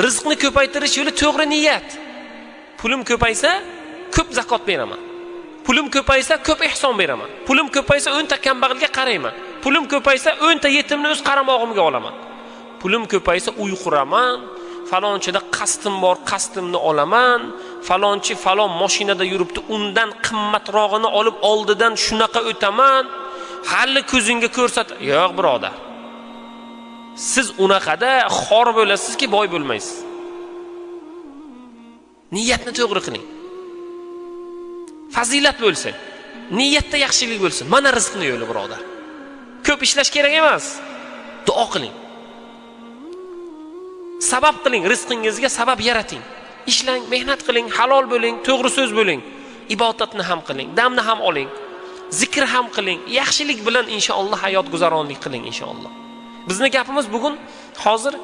Rizqni ko'paytirish yo'li to'g'ri niyat. Pulim ko'paysa, ko'p zakot beraman. Pulim ko'paysa, ko'p ihson beraman. Pulim ko'paysa, 10 ta kambag'alga qarayman. Pulim ko'paysa, 10 ta yetimni o'z qaramog'imga olaman. Pulim ko'paysa, uy quraman. Falonchida qasdim bor, qasdimni olaman. Falonchi falon mashinada yuribdi, undan qimmatrog'ini olib oldidan shunaqa o'taman. Hali ko'zingga ko'rsat. Yo'q, birodar. Siz unaqada xor bo'lasizki, boy bo'lmaysiz. Niyatni to'g'ri qiling. Fazilat bo'lsin. Niyatda yaxshilik bo'lsin. Mana rizqni yo'li, birodar. Ko'p ishlash kerak emas. Duo qiling. Sabab qiling, rizqingizga sabab yarating. Ishlang, mehnat qiling, halol bo'ling, to'g'ri so'z bo'ling. Ibodatni ham qiling, damni ham oling. Zikr ham qiling. Yaxshilik bilan inshaalloh hayot guzaronlik qiling inshaalloh. Bizning gapimiz bugun hozir